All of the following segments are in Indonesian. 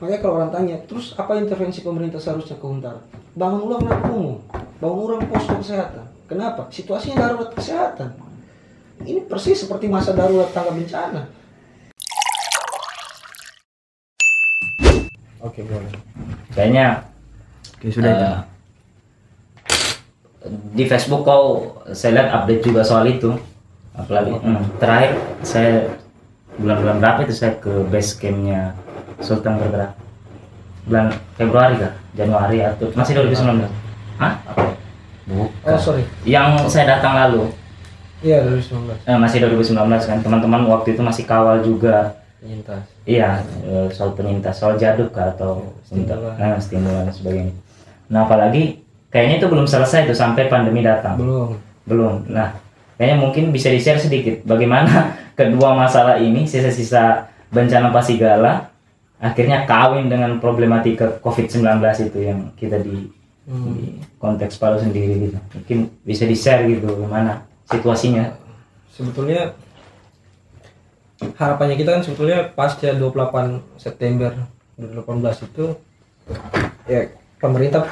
Makanya kalau orang tanya, terus apa intervensi pemerintah seharusnya ke Huntara? Bangun ulang dapur umum, bangun ulang posko kesehatan. Kenapa? Situasinya darurat kesehatan. Ini persis seperti masa darurat tanggap bencana. Oke, boleh. Kayaknya Oke, sudah itu. Di Facebook saya lihat update juga soal itu. Apalagi terakhir saya bulan-bulan berapa itu saya ke base campnya Sultan Bergerak, bulan Februari kah? Januari atau masih 2019? Hah? Bukan. Oh, sorry. Yang saya datang lalu. Iya, 2019. Masih 2019 kan. Teman-teman waktu itu masih kawal juga. Penyintas. Iya, soal penyintas, soal jaduk kah, atau stimulan dan sebagainya. Nah, apalagi kayaknya itu belum selesai tuh sampai pandemi datang. Belum. Nah, kayaknya mungkin bisa di-share sedikit bagaimana kedua masalah ini, sisa-sisa bencana Pasigala akhirnya kawin dengan problematika COVID-19 itu yang kita di konteks Palu sendiri gitu. Mungkin bisa di-share gitu gimana situasinya. Sebetulnya harapannya kita kan sebetulnya pasca 28 September 2018 itu ya pemerintah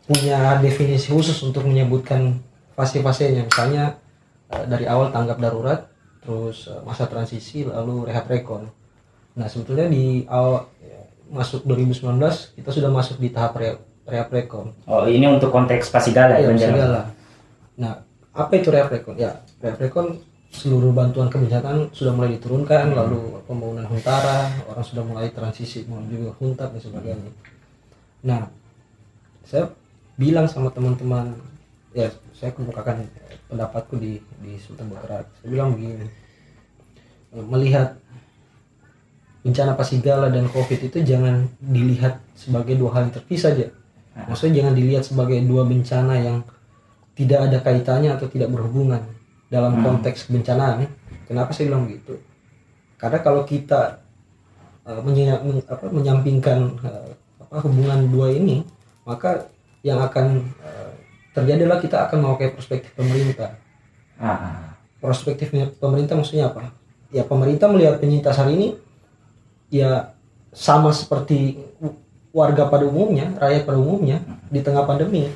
punya definisi khusus untuk menyebutkan fase-fasenya, misalnya dari awal tanggap darurat, terus masa transisi, lalu rehab rekon. Nah, sebetulnya di awal masuk 2019 kita sudah masuk di tahap rehab rekon. Oh, ini untuk konteks Pasigala ya? Pasigala. Nah, apa itu rehab rekon? Ya, rehab rekon seluruh bantuan kebencanaan sudah mulai diturunkan, lalu pembangunan Huntara, orang sudah mulai transisi menuju Huntat dan sebagainya. Nah, saya bilang sama teman-teman, ya saya kemukakan pendapatku di Sultan Bergerak. Saya bilang begini, melihat bencana Pasigala dan COVID itu jangan dilihat sebagai dua hal yang terpisah aja. Maksudnya jangan dilihat sebagai dua bencana yang tidak ada kaitannya atau tidak berhubungan dalam konteks kebencanaan. Kenapa saya bilang begitu? Karena kalau kita menyampingkan hubungan dua ini, maka yang akan terjadi adalah kita akan memakai perspektif pemerintah. Perspektif pemerintah maksudnya apa? Ya, pemerintah melihat penyintas hari ini ya sama seperti warga pada umumnya, rakyat pada umumnya di tengah pandemi.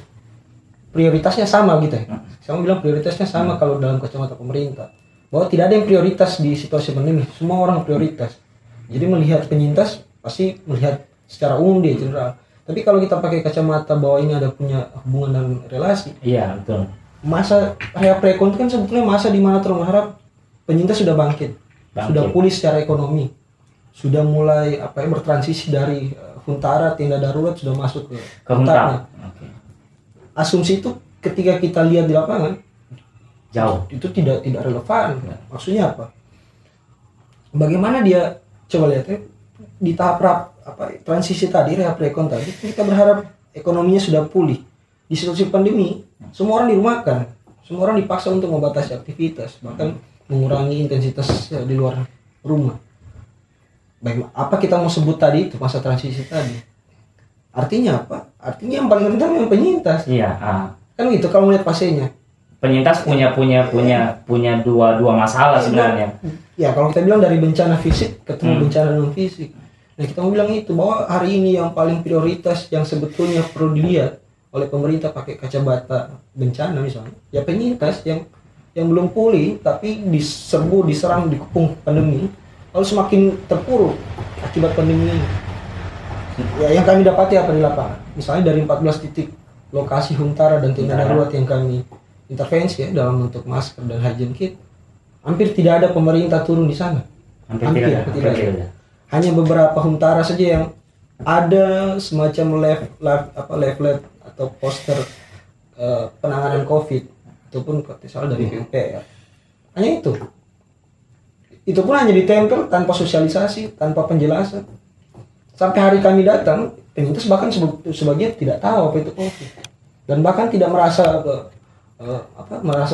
Prioritasnya sama gitu ya. Saya bilang prioritasnya sama kalau dalam kacamata pemerintah. Bahwa tidak ada yang prioritas di situasi pandemi, semua orang prioritas. Jadi melihat penyintas pasti melihat secara umum dia general. Tapi kalau kita pakai kacamata bahwa ini ada punya hubungan dan relasi. Iya, betul. Masa rehab rekon itu kan sebetulnya masa di mana Tuhan berharap penyintas sudah bangkit. Sudah pulih secara ekonomi. Sudah mulai bertransisi dari Huntara tenda darurat sudah masuk ke Huntarnya. Asumsi itu ketika kita lihat di lapangan jauh itu tidak relevan. Maksudnya apa? Bagaimana dia coba lihat di tahap transisi tadi, rehab rekon tadi, kita berharap ekonominya sudah pulih. Di situasi pandemi, semua orang dirumahkan, semua orang dipaksa untuk membatasi aktivitas, bahkan mengurangi intensitas di luar rumah. Baik, apa kita mau sebut tadi itu masa transisi tadi? Artinya apa? Artinya yang paling rentan yang penyintas. Iya. Kan gitu kalau melihat fasenya. Penyintas punya dua masalah sebenarnya. Ya, kalau kita bilang dari bencana fisik ketemu bencana non fisik. Nah, kita mau bilang itu bahwa hari ini yang paling prioritas yang sebetulnya perlu dilihat oleh pemerintah pakai kacamata bencana misalnya, ya penyintas yang belum pulih tapi diserbu, diserang, dikepung pandemi, lalu semakin terpuruk akibat pandemi ini. Ya, yang kami dapati apa di lapangan? Misalnya dari 14 titik lokasi Huntara dan tenda darurat yang kami intervensi ya, dalam bentuk masker dan hygiene kit, hampir tidak ada pemerintah turun di sana. Hampir tidak ada. Hanya beberapa Huntara saja yang ada semacam leaflet atau poster penanganan COVID ataupun misalnya dari PUPR. Hanya itu. Itu pun hanya ditempel tanpa sosialisasi, tanpa penjelasan. Sampai hari kami datang, penyintas bahkan sebagian tidak tahu apa itu COVID dan bahkan tidak merasa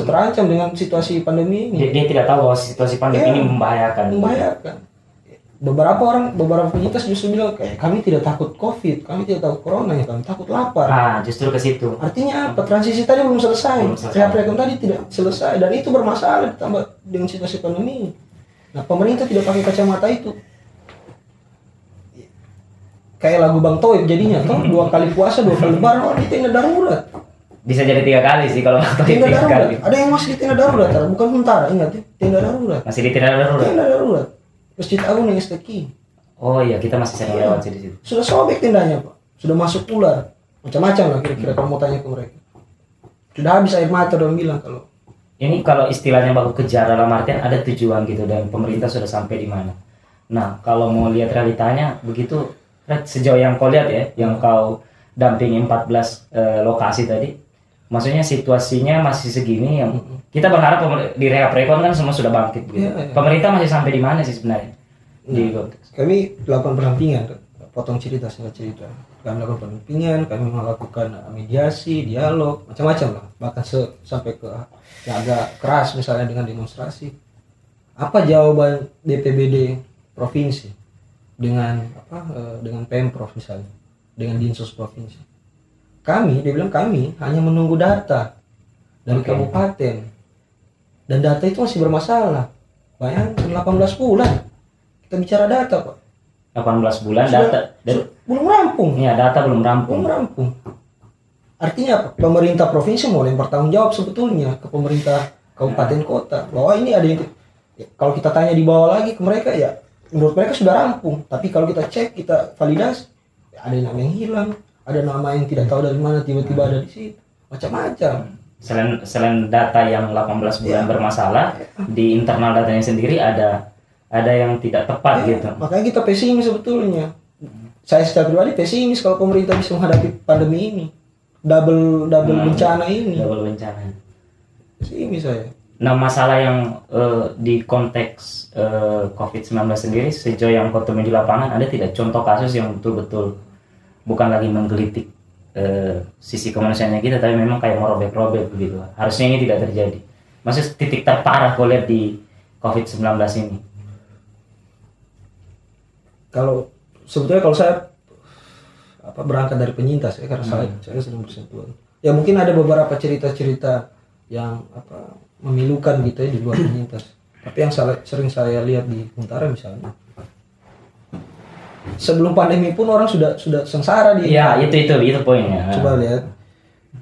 terancam dengan situasi pandemi ini. Dia tidak tahu bahwa situasi pandemi ini membahayakan. Beberapa penyintas justru bilang kami tidak takut COVID, kami tidak takut corona, ya kami takut lapar. Justru ke situ. Artinya apa? Transisi tadi belum selesai. Rehab rekon tadi tidak selesai dan itu bermasalah ditambah dengan situasi pandemi. Nah, pemerintah tidak pakai kacamata itu. kayak lagu Bang Toib jadinya toh 2 kali puasa 2 kali lebaran orang di tenda darurat. Bisa jadi 3 kali sih kalau Bang Toib 3 kali. Ada yang masih di tenda darurat, bukan huntara, ingat ya, tenda darurat. Masih di tenda darurat. Tenda darurat. Masjid Agung yang STQ. Oh iya, kita masih sering lewat sih di situ. Sudah sobek tendanya, Pak. Sudah masuk ular. Macam-macam lah kira-kira kalau mau tanya ke mereka. Sudah habis air mata dong bilang kalau. Ini kalau istilahnya baku kejar dalam artian ada tujuan gitu dan pemerintah sudah sampai di mana. Nah, kalau mau lihat realitanya begitu, Fred, sejauh yang kau lihat ya, yang kau dampingi 14 lokasi tadi, maksudnya situasinya masih segini yang kita berharap di rehab rekon kan semua sudah bangkit gitu. Iya. Pemerintah masih sampai di mana sih sebenarnya? Di kami lakukan pendampingan, potong cerita singkat cerita. Kami lakukan pendampingan, kami melakukan mediasi, dialog, macam-macam lah. Bahkan sampai ke yang agak keras misalnya dengan demonstrasi. Apa jawaban BPBD provinsi dengan dengan Pemprov misalnya, dengan Dinsos provinsi? Dia bilang kami hanya menunggu data dari kabupaten. Dan data itu masih bermasalah. Bayangkan 18 bulan. Kita bicara data, Pak. 18 bulan data belum rampung. Iya, data belum rampung. Artinya apa? Pemerintah provinsi mulai bertanggung jawab sebetulnya ke pemerintah kabupaten kota bahwa ini ada yang kalau kita tanya di bawah lagi ke mereka ya menurut mereka sudah rampung, tapi kalau kita cek, kita validasi ada nama yang hilang, ada nama yang tidak tahu dari mana tiba-tiba ada di situ, macam-macam. Selain data yang 18 bulan bermasalah, di internal datanya sendiri ada yang tidak tepat gitu. Makanya kita pesimis sebetulnya. Saya secara pribadi pesimis kalau pemerintah bisa menghadapi pandemi ini. Double bencana ini. Double bencana. Pesimis saya. Nah, masalah yang di konteks COVID-19 sendiri, sejauh yang kau temui di lapangan, ada tidak contoh kasus yang betul-betul bukan lagi menggelitik sisi kemanusiaannya kita, tapi memang kayak merobek-robek begitu. Harusnya ini tidak terjadi. Maksudnya titik terparah kau lihat di COVID-19 ini. Sebetulnya kalau saya berangkat dari penyintas ya, karena saya sedang bersentuhan. Ya mungkin ada beberapa cerita-cerita yang memilukan gitu ya di luar penyintas. Tapi yang sering saya lihat di Huntara misalnya, sebelum pandemi pun orang sudah sengsara di. Ya itu poinnya. Coba lihat,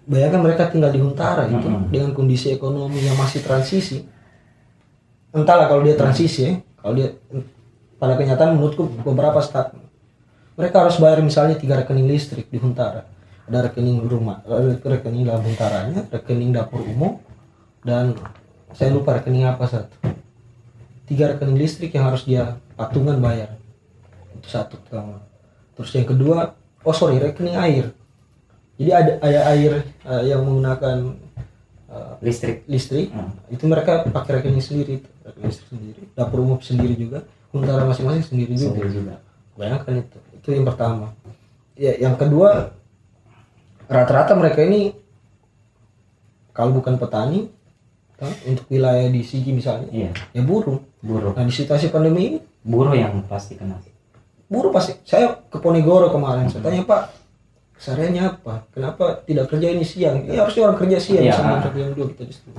bayangkan mereka tinggal di Huntara itu dengan kondisi ekonomi yang masih transisi. Entahlah kalau dia transisi ya, kalau dia pada kenyataan menurutku beberapa start. Mereka harus bayar misalnya 3 rekening listrik di Huntara. Ada rekening rumah, rekening dalam Huntaranya, rekening dapur umum, dan saya lupa rekening apa satu. 3 rekening listrik yang harus dia patungan bayar. Itu satu pertama. Terus yang kedua, rekening air. Jadi ada air yang menggunakan listrik. Itu mereka pakai rekening sendiri, listrik sendiri. Dapur umum sendiri juga. Huntara masing-masing sendiri juga. Bayangkan itu yang pertama. Ya, yang kedua, rata-rata mereka ini kalau bukan petani, untuk wilayah di Sigi misalnya, ya buruh. Nah di situasi pandemi ini, buruh yang pasti kena. Buruh pasti. Saya ke Ponegoro kemarin, saya tanya Pak, kesehariannya apa? Kenapa tidak kerja ini siang? Ya harusnya orang kerja siang, sama jam 2 kita di situ.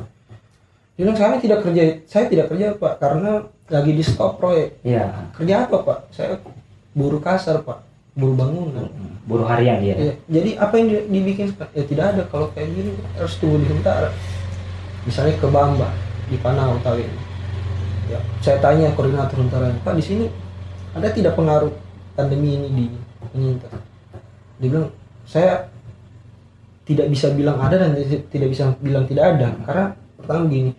Dia bilang saya tidak kerja Pak, karena lagi di stop proyek. Kerja apa Pak? Saya buruh kasar Pak, buruh bangunan. Buruh harian dia. Ya, jadi apa yang dibikin? Ya tidak ada, kalau kayak gini harus tunggu di Huntara. Misalnya ke Bamba di Panau Tawi. Ya, saya tanya koordinator Huntara, Pak di sini ada tidak pengaruh pandemi ini di penyintas? Dia bilang saya tidak bisa bilang ada dan tidak bisa bilang tidak ada, karena pertama gini,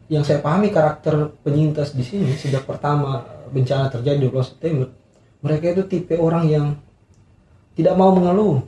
yang saya pahami karakter penyintas di sini sejak pertama bencana terjadi 12 September, mereka itu tipe orang yang tidak mau mengeluh.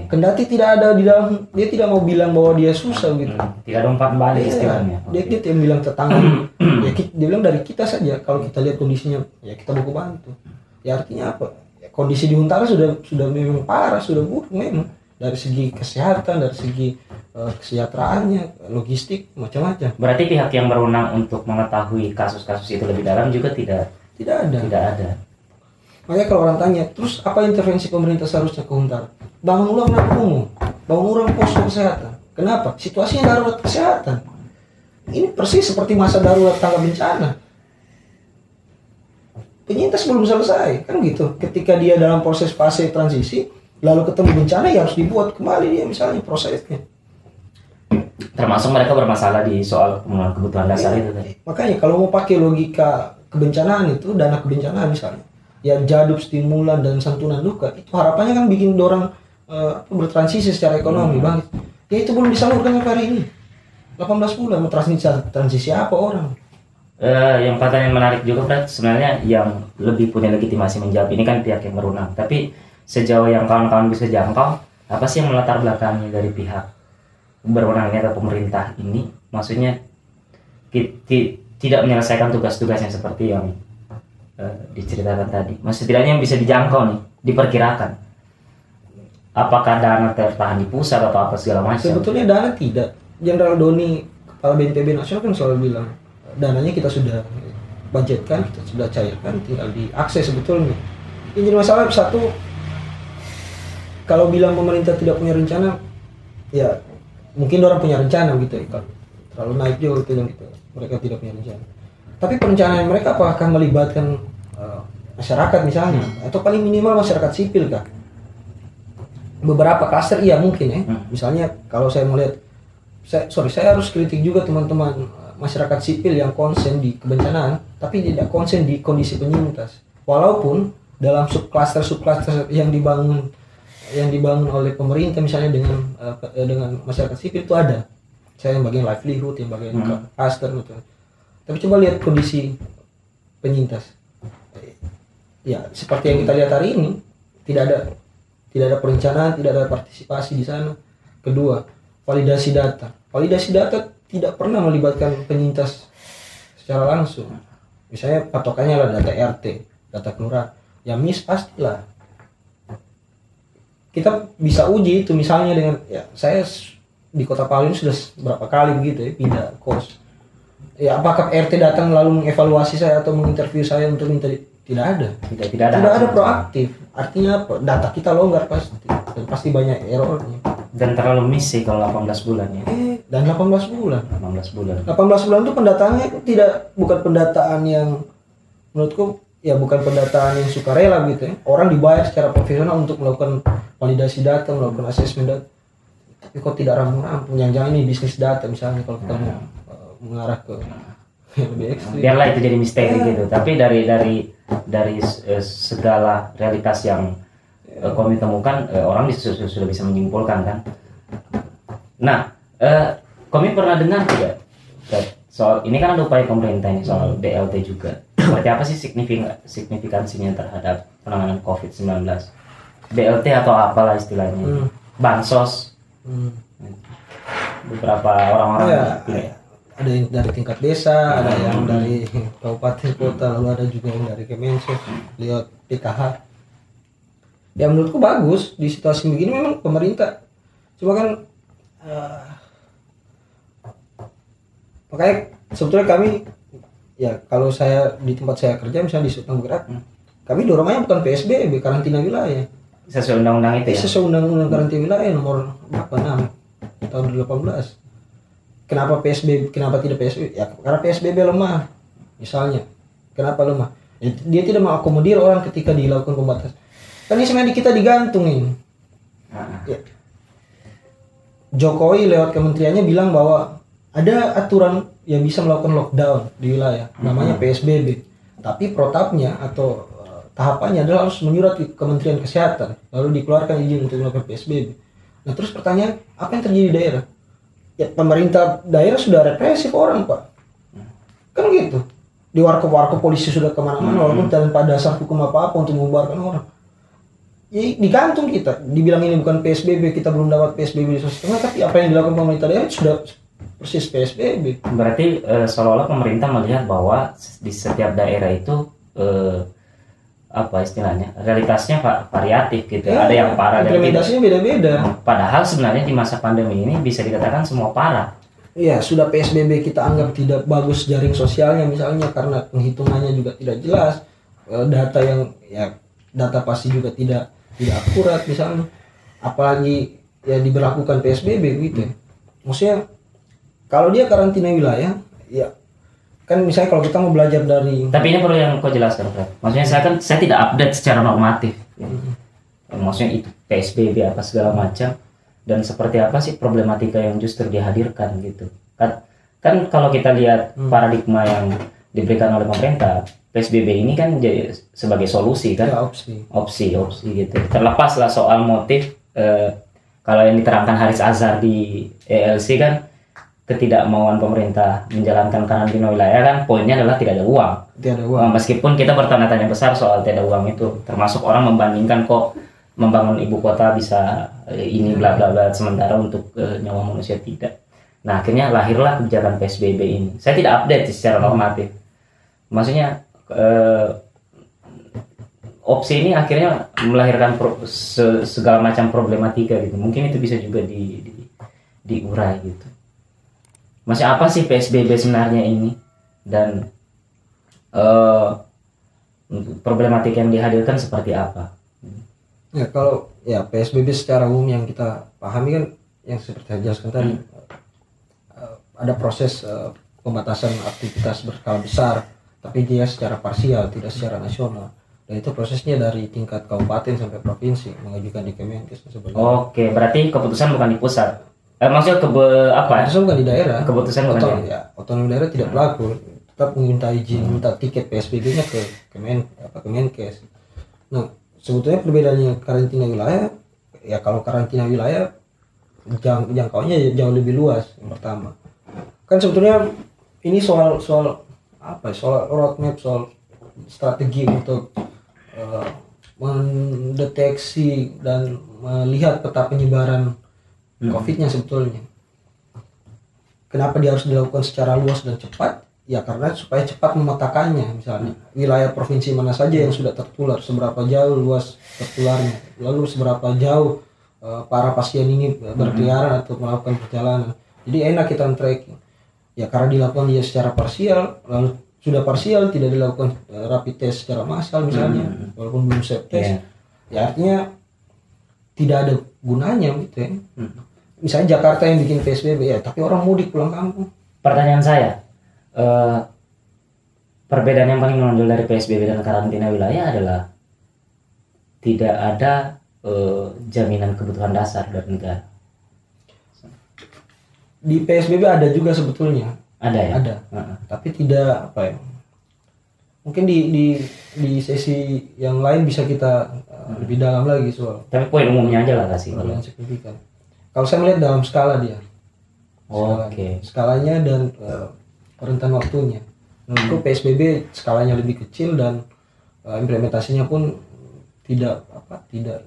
Kendati tidak ada di dalam, dia tidak mau bilang bahwa dia susah gitu. Tidak ada umpan balik istilahnya. Dia yang bilang tetangga. Dia bilang dari kita saja, kalau kita lihat kondisinya, ya kita baku bantu. Ya artinya apa? Ya, kondisi di Huntara sudah memang parah, sudah buruk memang. Dari segi kesehatan, dari segi kesejahteraannya, logistik, macam-macam. Berarti pihak yang berwenang untuk mengetahui kasus-kasus itu lebih dalam juga tidak ada. Makanya kalau orang tanya, terus apa intervensi pemerintah seharusnya ke Huntara? Bangun ulang dapur umum, bangun ulang posko kesehatan. Kenapa? Situasinya darurat kesehatan. Ini persis seperti masa darurat tangga bencana. penyintas belum selesai kan gitu. Ketika dia dalam proses fase transisi lalu ketemu bencana ya harus dibuat kembali dia misalnya prosesnya. Termasuk mereka bermasalah di soal pemenuhan kebutuhan dasar itu tadi. Makanya kalau mau pakai logika kebencanaan itu, dana kebencanaan misalnya, ya jadub, stimulan dan santunan duka, itu harapannya kan bikin orang bertransisi secara ekonomi, Bang. Ya itu belum disalurkan sampai hari ini. 18 bulan mau transisi apa orang? Yang pertanyaan menarik juga, Brad, sebenarnya yang lebih punya legitimasi menjawab ini kan pihak yang berwenang. Tapi sejauh yang kawan-kawan bisa jangkau, apa sih yang melatar belakangnya dari pihak berwenangnya atau pemerintah ini? Maksudnya tidak menyelesaikan tugas-tugasnya seperti yang diceritakan tadi. Setidaknya yang bisa dijangkau nih, diperkirakan. Apakah dana tertahan di pusat atau apa segala macam? Sebetulnya dana tidak. Jenderal Doni, Kepala BNPB Nasional kan selalu bilang, dananya kita sudah budgetkan, kita sudah cairkan, tinggal diakses sebetulnya. Ini jadi masalah satu, kalau bilang pemerintah tidak punya rencana, ya mungkin orang punya rencana gitu ya. Terlalu naik juga bilang gitu, mereka tidak punya rencana. Tapi perencanaan mereka apakah melibatkan masyarakat misalnya, atau paling minimal masyarakat sipil kah? Beberapa klaster iya mungkin ya. Misalnya kalau saya melihat, saya harus kritik juga teman-teman masyarakat sipil yang konsen di kebencanaan, tapi tidak konsen di kondisi penyintas. Walaupun dalam subklaster yang dibangun oleh pemerintah misalnya dengan masyarakat sipil itu ada. Saya yang bagian livelihood, yang bagian cluster gitu. Tapi coba lihat kondisi penyintas. Ya seperti yang kita lihat hari ini, tidak ada perencanaan, tidak ada partisipasi di sana. Kedua, validasi data. Validasi data tidak pernah melibatkan penyintas secara langsung. Misalnya patokannya adalah data RT, data kelurahan. Ya miss pastilah. Kita bisa uji itu misalnya dengan, ya saya di Kota Palu ini sudah berapa kali begitu ya pindah kos. Ya apakah RT datang lalu mengevaluasi saya atau menginterview saya untuk minta? Tidak ada. Tidak ada proaktif. Artinya apa? Data kita longgar pasti. Dan pasti banyak errornya. Dan terlalu miss sih kalau 18 bulan ya. Dan 18 bulan. 18 bulan. 18 bulan itu pendataannya bukan pendataan yang menurutku ya bukan pendataan yang sukarela gitu ya. Orang dibayar secara profesional untuk melakukan validasi data, melakukan asesmen data. Tapi kok tidak rampung-rampung. Jangan-jangan ini bisnis data misalnya kalau kita mau mengarah ke yang lebih ekstrim. Biarlah itu jadi misteri gitu. Tapi dari segala realitas yang kami temukan, orang sudah bisa menyimpulkan kan. Nah, kami pernah dengar tidak soal ini kan ada upaya pemerintah ini soal BLT juga. Seperti apa sih signifikansinya terhadap penanganan COVID-19? BLT atau apalah istilahnya, bansos. Beberapa orang-orang ada yang dari tingkat desa, ada yang dari kabupaten kota, lalu ada juga yang dari Kemensos lewat PKH. Ya menurutku bagus di situasi begini memang pemerintah. Cuma kan makanya sebetulnya kami ya kalau saya di tempat saya kerja misalnya di Sultan Bergerak, kami dorongnya bukan PSBB, karantina wilayah. Sesuai undang-undang itu ya? Sesuai undang-undang karantina wilayah nomor 6 tahun 2018. Kenapa PSBB? Kenapa tidak PSBB? Ya karena PSBB lemah. Misalnya, kenapa lemah? Ya, dia tidak mengakomodir orang ketika dilakukan pembatasan. Kan ini sebenarnya kita digantungin. Ya. Jokowi lewat kementeriannya bilang bahwa ada aturan yang bisa melakukan lockdown di wilayah, namanya PSBB. Tapi protapnya atau tahapannya adalah harus menyurat ke Kementerian Kesehatan, lalu dikeluarkan izin untuk melakukan PSBB. Nah terus pertanyaan, apa yang terjadi di daerah? Ya pemerintah daerah sudah represif orang pak, kan gitu. Di warkop polisi sudah kemana-mana, walaupun tanpa dasar hukum apa-apa untuk membubarkan orang. Ya digantung kita, dibilang ini bukan PSBB, kita belum dapat PSBB di Sulawesi Tengah, tapi apa yang dilakukan pemerintah daerah sudah persis PSBB. Berarti seolah-olah pemerintah melihat bahwa di setiap daerah itu apa istilahnya, realitasnya variatif gitu. Ada yang parah dan implementasinya beda-beda. Padahal sebenarnya di masa pandemi ini bisa dikatakan semua parah. Iya, sudah PSBB kita anggap tidak bagus jaring sosialnya misalnya karena penghitungannya juga tidak jelas. Data yang data pasti juga tidak akurat misalnya. Apalagi ya diberlakukan PSBB gitu. Maksudnya kalau dia karantina wilayah ya kan misalnya kalau kita mau belajar dari, tapi ini perlu yang kau jelaskan, Fred. Maksudnya saya tidak update secara normatif. Maksudnya itu PSBB apa segala macam, dan seperti apa sih problematika yang justru dihadirkan gitu. Kan kalau kita lihat paradigma yang diberikan oleh pemerintah, PSBB ini kan jadi sebagai solusi kan, ya, opsi gitu. Terlepaslah soal motif, kalau yang diterangkan Haris Azhar di ELC kan, ketidakmauan pemerintah menjalankan karantina wilayah kan poinnya adalah tidak ada uang. Meskipun kita bertanya-tanya besar soal tidak ada uang itu, termasuk orang membandingkan kok membangun ibu kota bisa ini bla bla bla, sementara untuk nyawa manusia tidak. Nah akhirnya lahirlah kebijakan PSBB ini. Saya tidak update secara normatif. Maksudnya opsi ini akhirnya melahirkan segala macam problematika gitu. Mungkin itu bisa juga diurai gitu. Maksudnya apa sih PSBB sebenarnya ini, dan problematika yang dihadirkan seperti apa? Ya kalau ya PSBB secara umum yang kita pahami kan yang seperti saya jelaskan tadi, ada proses pembatasan aktivitas berskala besar, tapi dia secara parsial, tidak secara nasional. Dan itu prosesnya dari tingkat kabupaten sampai provinsi, mengajukan di Kemenkes dan sebagainya. Oke, berarti keputusan bukan di pusat. Maksudnya keputusan bukan di daerah. Keputusan bukan di daerah. Otonomi daerah tidak berlaku. Tetap meminta izin, minta tiket PSBB-nya ke Kemenkes. Nah, sebetulnya perbedaannya karantina wilayah, ya kalau karantina wilayah jangkauannya jauh lebih luas. Yang pertama, kan sebetulnya ini soal roadmap, soal strategi untuk mendeteksi dan melihat peta penyebaran COVID-nya sebetulnya. Kenapa dia harus dilakukan secara luas dan cepat? Ya karena supaya cepat memetakannya, misalnya wilayah provinsi mana saja yang sudah tertular, seberapa jauh luas tertularnya, lalu seberapa jauh para pasien ini berkeliaran atau melakukan perjalanan. Jadi enak kita tracking. Ya karena dilakukan dia secara parsial, lalu sudah parsial tidak dilakukan rapid test secara massal misalnya, walaupun belum swab test, ya artinya tidak ada gunanya gitu ya. Misalnya Jakarta yang bikin PSBB ya, tapi orang mudik pulang kampung. Pertanyaan saya, perbedaan yang paling menonjol dari PSBB dan karantina wilayah adalah tidak ada jaminan kebutuhan dasar dari negara. Di PSBB ada juga sebetulnya. Ada ya? Ada. Tapi tidak apa ya? Mungkin di sesi yang lain bisa kita lebih dalam lagi soal. Tapi poin umumnya aja lah kasih. Yang signifikan. Kalau saya melihat dalam skala dia. Oke. Skalanya dan rentan waktunya. Menurutku PSBB skalanya lebih kecil dan implementasinya pun tidak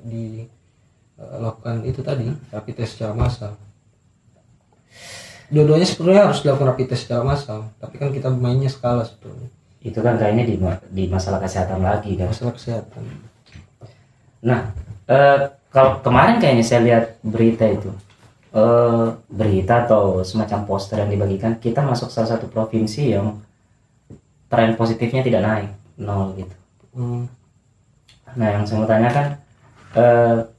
dilakukan itu tadi, rapid test secara massal. Dua-duanya sebetulnya harus dilakukan rapid test secara massal, tapi kan kita mainnya skala sebetulnya. Itu kan kayaknya di masalah kesehatan lagi kan. Masalah kesehatan. Nah, kalau kemarin kayaknya saya lihat berita itu, berita atau semacam poster yang dibagikan, kita masuk salah satu provinsi yang tren positifnya tidak naik, 0 gitu. Nah, yang saya mau tanyakan,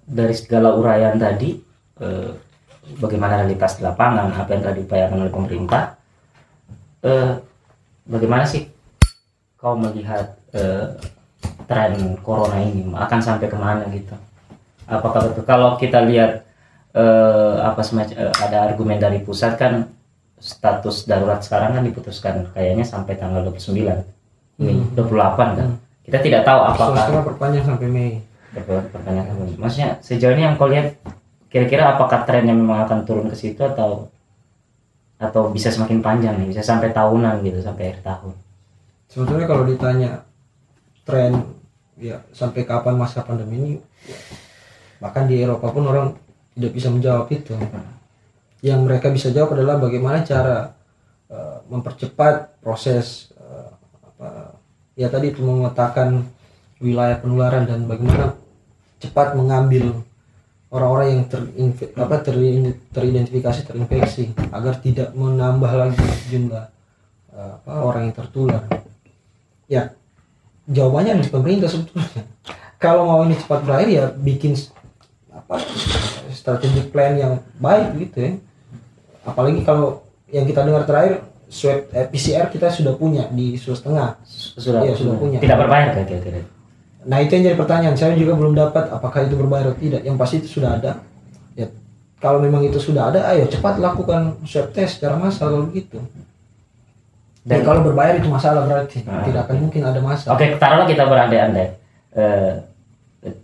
dari segala uraian tadi, bagaimana realitas di lapangan, apa yang telah diupayakan oleh pemerintah, bagaimana sih kau melihat tren corona ini akan sampai kemana gitu? Apakah betul kalau kita lihat ada argumen dari pusat kan, status darurat sekarang kan diputuskan kayaknya sampai tanggal 29 Mei, 28 kan. Kita tidak tahu apakah perpanjang sampai Mei. Perpanjang sampai Mei. Maksudnya sejauh ini yang kau lihat, kira-kira apakah trennya memang akan turun ke situ atau bisa semakin panjang nih, bisa sampai tahunan gitu, sampai akhir tahun? Sebetulnya kalau ditanya tren ya sampai kapan masa pandemi ini, ya, bahkan di Eropa pun orang tidak bisa menjawab itu. Yang mereka bisa jawab adalah bagaimana cara mempercepat proses ya tadi itu memetakan wilayah penularan dan bagaimana cepat mengambil orang-orang yang teridentifikasi terinfeksi agar tidak menambah lagi jumlah orang yang tertular. Ya, jawabannya dari pemerintah sebetulnya. Kalau mau ini cepat berakhir ya bikin strategic plan yang baik gitu ya. Apalagi kalau yang kita dengar terakhir swab PCR kita sudah punya di Sulawesi Tengah. Sudah punya. Tidak berbayar kira-kira. Nah itu yang jadi pertanyaan, saya juga belum dapat apakah itu berbayar atau tidak. Yang pasti itu sudah ada. Ya, kalau memang itu sudah ada, ayo cepat lakukan swab test secara massal kalau begitu. Dan kalau berbayar itu masalah berarti tidak akan mungkin ada masalah. Oke, taruhlah kita berandai-andai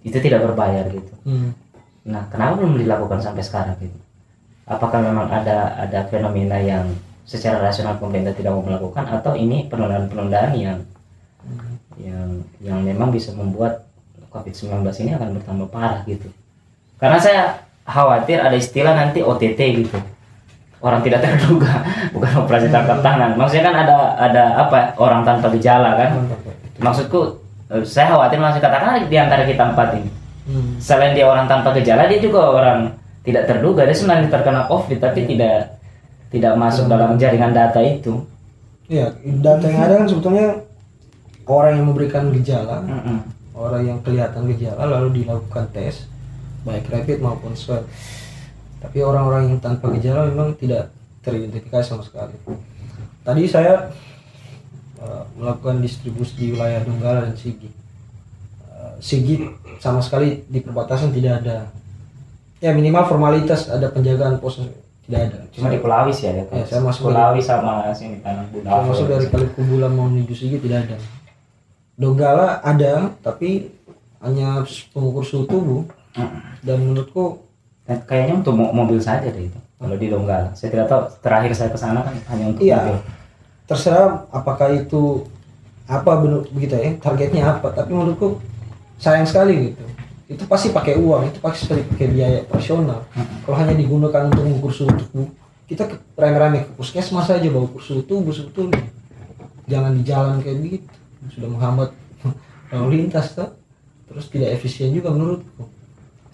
itu tidak berbayar gitu. Nah, kenapa belum dilakukan sampai sekarang gitu? Apakah memang ada fenomena yang secara rasional pemerintah tidak mau melakukan, atau ini penundaan-penundaan yang memang bisa membuat COVID-19 ini akan bertambah parah gitu? Karena saya khawatir ada istilah nanti OTT gitu, orang tidak terduga, bukan operasi tangkap tangan. Maksudnya kan ada apa, orang tanpa gejala kan? Maksudku saya khawatir, masih katakan di antara kita empat ini, selain dia orang tanpa gejala, dia juga orang tidak terduga. Dia sebenarnya terkena COVID tapi tidak masuk dalam jaringan data itu. Iya, data yang ada kan sebetulnya orang yang memberikan gejala, orang yang kelihatan gejala lalu dilakukan tes, baik rapid maupun swab. Tapi orang-orang yang tanpa gejala memang tidak teridentifikasi sama sekali. Tadi saya melakukan distribusi di wilayah Donggala dan Sigi. Sigi sama sekali di perbatasan tidak ada. Ya minimal formalitas ada penjagaan pos tidak ada. Cuma di Pulau Awis ya, saya masuk Pulau Awis sama sini Tanah Bunda. Saya masuk dari Kalikubulan mau menuju Sigi tidak ada. Donggala ada tapi hanya pengukur suhu tubuh. Dan menurutku kayaknya untuk mobil saja deh itu. Kalau di Donggala, saya tidak tahu. Terakhir saya ke sana kan hanya untuk mobil. Terserah apakah itu apa begitu ya, targetnya apa. Tapi menurutku sayang sekali gitu. Itu pasti pakai uang, itu pasti pakai biaya operasional. Kalau hanya digunakan untuk mengukur suhu tubuh, kita rame-rame ke puskesmas saja bawa ukur suhu tubuh sebetulnya. Jangan di jalan kayak begitu, sudah menghambat lalu lintas tuh. Terus tidak efisien juga menurutku.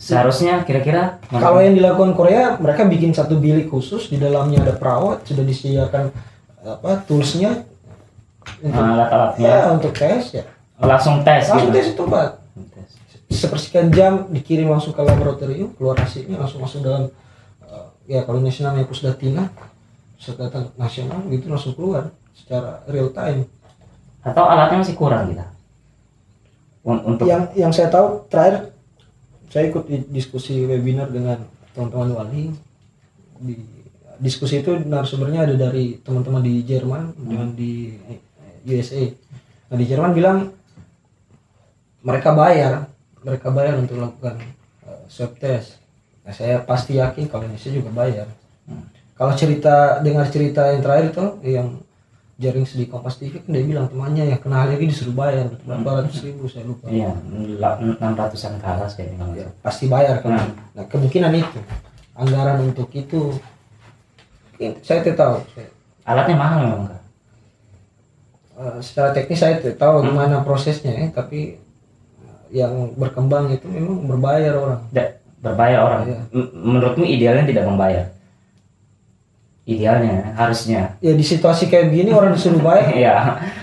Seharusnya kira-kira kalau yang dilakukan Korea, mereka bikin satu bilik khusus, di dalamnya ada perawat, sudah disediakan toolsnya untuk alat-alatnya untuk tes ya. Langsung tes itu Pak. Sepersekian jam dikirim langsung ke laboratorium, keluar hasilnya langsung masuk dalam kalau nasional namanya Pusdatina, Kesehatan Nasional gitu, langsung keluar secara real time. Atau alatnya masih kurang kita? Untuk yang saya tahu terakhir saya ikut diskusi webinar dengan teman-teman wali. Di diskusi itu narasumbernya ada dari teman-teman di Jerman dengan di USA. Nah di Jerman bilang mereka bayar untuk melakukan swab test. Nah saya pasti yakin kalau Indonesia juga bayar. Kalau dengar cerita yang terakhir itu yang jaring di Kompas TV kan dia bilang temannya yang kena lagi disuruh bayar berapa ratus ribu, saya lupa. Iya, 600-an karas kayaknya. Pasti bayar kan. Nah kemungkinan itu anggaran untuk itu saya tidak tahu. Alatnya mahal memang kan? Secara teknis saya tidak tahu gimana prosesnya tapi yang berkembang itu memang berbayar orang. Berbayar orang. Ya. Menurutmu idealnya tidak membayar? Idealnya harusnya. Ya di situasi kayak begini orang disuruh bayar. Iya.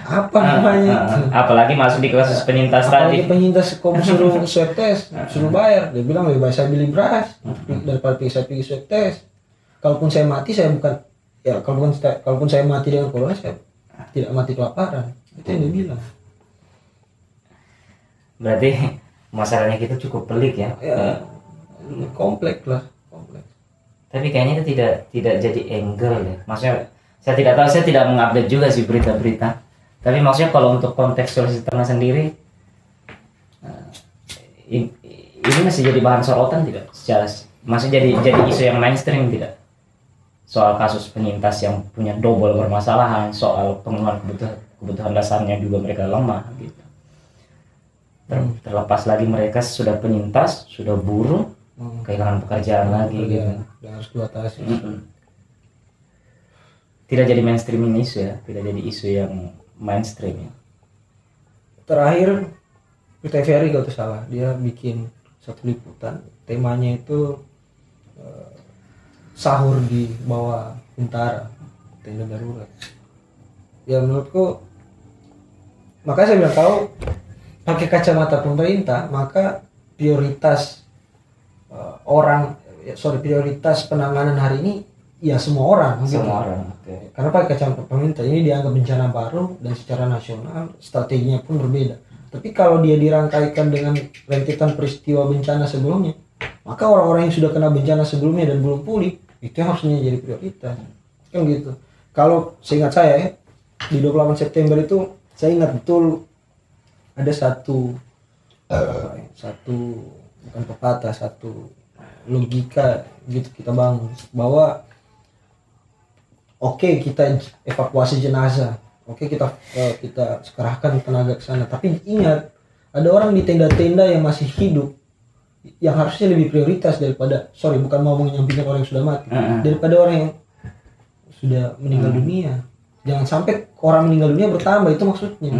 Apa namanya? Apalagi masuk di kasus penyintas tadi. Apalagi penyintas kok suruh swab test, suruh bayar. Dia bilang lebih baik saya beli beras daripada saya pergi swab test. Kalaupun saya mati saya bukan kalaupun saya mati dengan corona saya tidak mati kelaparan. Itu yang dia bilang. Berarti masalahnya kita cukup pelik ya. Kompleks lah. Tapi kayaknya itu tidak jadi angle ya. Maksudnya saya tidak tahu, saya tidak mengupdate juga sih berita-berita. Tapi maksudnya kalau untuk konteks Sulawesi Tengah sendiri, ini masih jadi bahan sorotan tidak? Masih jadi isu yang mainstream tidak? Soal kasus penyintas yang punya double permasalahan, soal pemenuhan kebutuhan dasarnya juga mereka lemah gitu. Terlepas lagi mereka sudah penyintas, sudah buruh, kehilangan pekerjaan lagi gitu. Dan harus diatasi. Tidak jadi mainstream isu ya, tidak jadi isu yang mainstream ya. Terakhir TVRI kalau salah, dia bikin satu liputan, temanya itu sahur di bawah tentara, tenda darurat. Ya menurutku, makanya saya bilang kalau pakai kacamata pemerintah, maka prioritas prioritas penanganan hari ini ya semua orang gitu. Semua orang. Okay. Karena pakai kacamata pemerintah ini dianggap bencana baru dan secara nasional strateginya pun berbeda. Tapi kalau dia dirangkaikan dengan rentetan peristiwa bencana sebelumnya, maka orang-orang yang sudah kena bencana sebelumnya dan belum pulih itu yang harusnya jadi prioritas. Kan gitu. Kalau seingat saya ya, di 28 September itu saya ingat betul ada satu bukan pepatah, satu logika gitu kita bangun bahwa oke, kita evakuasi jenazah, oke, kita kerahkan tenaga ke sana, tapi ingat ada orang di tenda-tenda yang masih hidup yang harusnya lebih prioritas daripada bukan mau menyampingkan orang yang sudah mati, daripada orang yang sudah meninggal dunia. Jangan sampai orang meninggal dunia bertambah, itu maksudnya.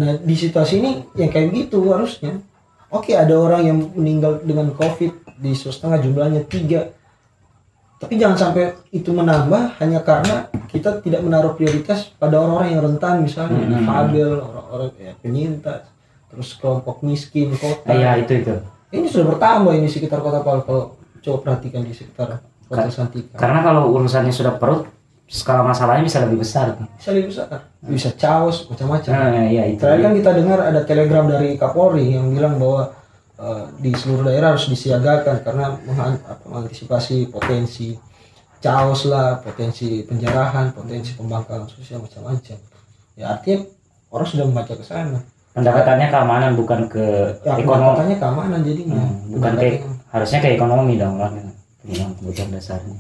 Nah, di situasi ini yang kayak gitu harusnya oke, ada orang yang meninggal dengan COVID di 1,5 jumlahnya 3, tapi jangan sampai itu menambah hanya karena kita tidak menaruh prioritas pada orang-orang yang rentan, misalnya difabel, orang-orang penyintas, terus kelompok miskin kota. Iya, itu. Ini sudah bertambah ini sekitar Kota Palu, kalau coba perhatikan di sekitar Kota Santika. Karena kalau urusannya sudah perut, skala masalahnya bisa lebih besar. Bisa chaos macam-macam. Iya, itu. Terakhir kan kita dengar ada telegram dari Kapolri yang bilang bahwa di seluruh daerah harus disiagakan karena mengantisipasi potensi chaos lah, potensi penjarahan, potensi pembangkangan sosial macam-macam. Ya artinya orang sudah membaca ke sana. Pendekatannya keamanan bukan ke ekonomi. Pendekatannya keamanan jadinya. Bukan harusnya ke ekonomi dong lah. Yang kebutuhan dasarnya.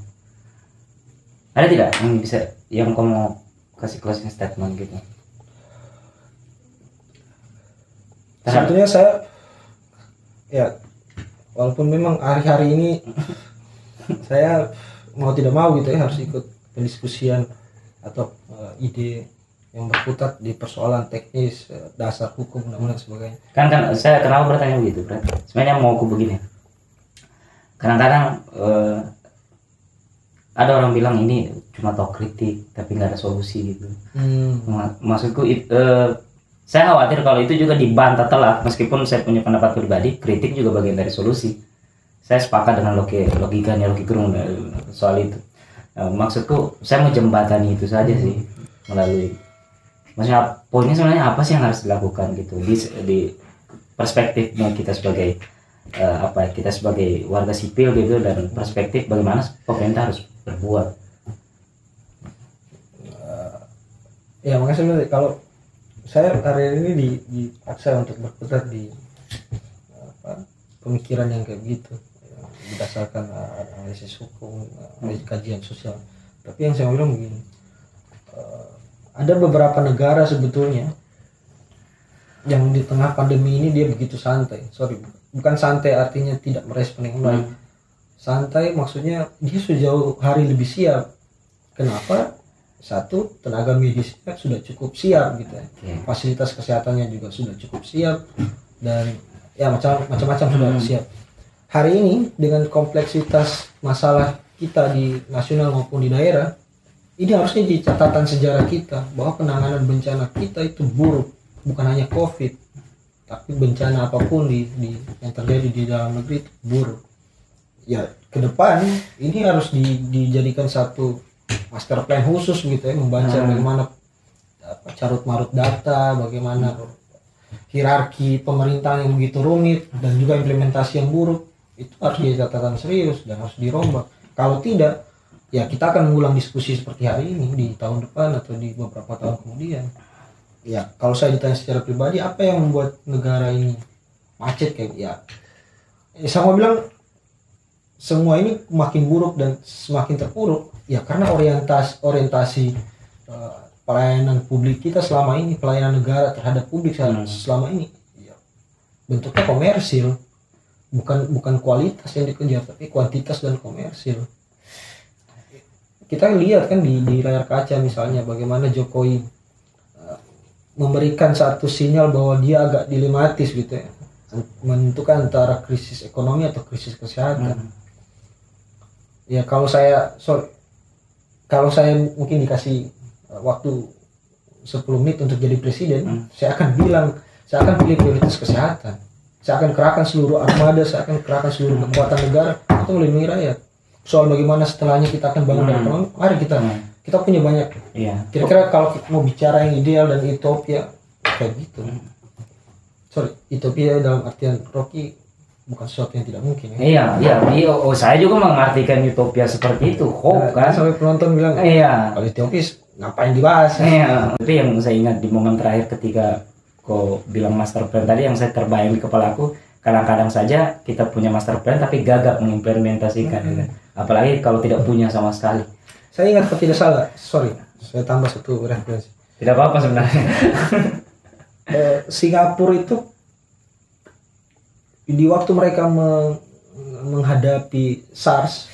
Ada tidak yang bisa yang kamu mau kasih closing statement gitu? Sebetulnya saya walaupun memang hari-hari ini saya mau tidak mau gitu ya harus ikut pendiskusian atau ide yang berputar di persoalan teknis, dasar hukum dan sebagainya. Kan saya kenapa bertanya begitu, Bro? Sebenarnya mau aku begini. Kadang-kadang ada orang bilang ini cuma talk kritik tapi nggak ada solusi gitu. Maksudku saya khawatir kalau itu juga dibantah telat, meskipun saya punya pendapat pribadi, kritik juga bagian dari solusi. Saya sepakat dengan logikanya Rocky Gerung soal itu. Maksudku saya mau jembatani itu saja sih melalui. Maksudnya poinnya sebenarnya apa sih yang harus dilakukan gitu di perspektifnya kita sebagai kita sebagai warga sipil gitu, dan perspektif bagaimana pemerintah harus berbuat. Ya makanya sebenarnya kalau saya hari ini dipaksa untuk berputar di pemikiran yang kayak gitu, berdasarkan analisis hukum, kajian sosial. Tapi yang saya bilang begini, ada beberapa negara sebetulnya yang di tengah pandemi ini dia begitu santai. Bukan santai artinya tidak merespon yang baik. Santai maksudnya dia sudah jauh hari lebih siap. Kenapa? Satu, tenaga medisnya sudah cukup siap gitu ya. Fasilitas kesehatannya juga sudah cukup siap, dan ya macam-macam sudah siap. Hari ini dengan kompleksitas masalah kita di nasional maupun di daerah, ini harusnya jadi catatan sejarah kita bahwa penanganan bencana kita itu buruk. Bukan hanya COVID, tapi bencana apapun yang terjadi di dalam negeri itu buruk. Ya ke depan ini harus dijadikan satu master plan khusus gitu ya, membaca bagaimana carut marut data, bagaimana hierarki pemerintahan yang begitu rumit, dan juga implementasi yang buruk. Itu harus jadi catatan serius dan harus dirombak. Kalau tidak, ya kita akan mengulang diskusi seperti hari ini di tahun depan atau di beberapa tahun kemudian. Ya kalau saya ditanya secara pribadi, apa yang membuat negara ini macet kayak saya mau bilang semua ini makin buruk dan semakin terpuruk ya karena orientasi pelayanan publik kita selama ini, pelayanan negara terhadap publik selama ini ya, bentuknya komersil, bukan kualitas yang dikejar tapi kuantitas dan komersil. Kita lihat kan di layar kaca misalnya bagaimana Jokowi memberikan satu sinyal bahwa dia agak dilematis gitu ya, menentukan antara krisis ekonomi atau krisis kesehatan. Ya kalau saya mungkin dikasih waktu 10 menit untuk jadi presiden, saya akan pilih prioritas kesehatan. Saya akan kerahkan seluruh armada, saya akan kerahkan seluruh kekuatan negara untuk melindungi rakyat. soal bagaimana setelahnya kita akan bangun dari ekonomi, mari kita punya banyak. Iya. Kira-kira kalau mau bicara yang ideal dan utopia kayak gitu. Sorry, utopia dalam artian Rocky bukan sesuatu yang tidak mungkin ya. Iya. Saya juga mengartikan utopia seperti itu, hope kan. Sampai penonton bilang, iya. Kalau utopis ngapain dibahas? Iya. Tapi yang saya ingat di momen terakhir ketika kau bilang master plan tadi, yang saya terbayang di kepala aku, kadang-kadang saja kita punya master plan tapi gagal mengimplementasikan. Gitu. Apalagi kalau tidak punya sama sekali. Saya ingat kalau tidak salah, sorry, saya tambah satu referensi. Tidak apa-apa sebenarnya. Singapura itu di waktu mereka menghadapi SARS,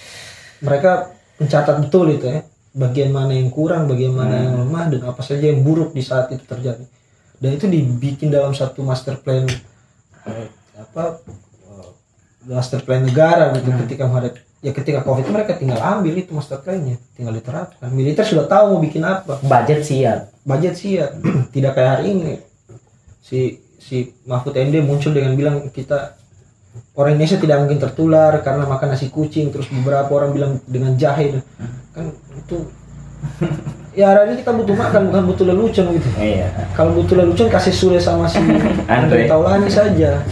mereka mencatat betul itu ya, bagian mana yang kurang, bagian mana yang lemah, dan apa saja yang buruk di saat itu terjadi. Dan itu dibikin dalam satu master plan master plan negara gitu. Ketika COVID mereka tinggal ambil itu master plan-nya, tinggal diterapkan. Militer sudah tahu mau bikin apa. Budget siap. Tidak kayak hari ini. Si Mahfud MD muncul dengan bilang kita orang Indonesia tidak mungkin tertular karena makan nasi kucing, terus beberapa orang bilang dengan jahe. Kan itu ya hari ini kita butuh makan, bukan butuh lelucon gitu. Iya. Kalau butuh lelucon kasih Sule sama si Andre Taulani saja.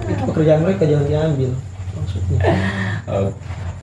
Itu pekerjaan mereka, jangan diambil maksudnya.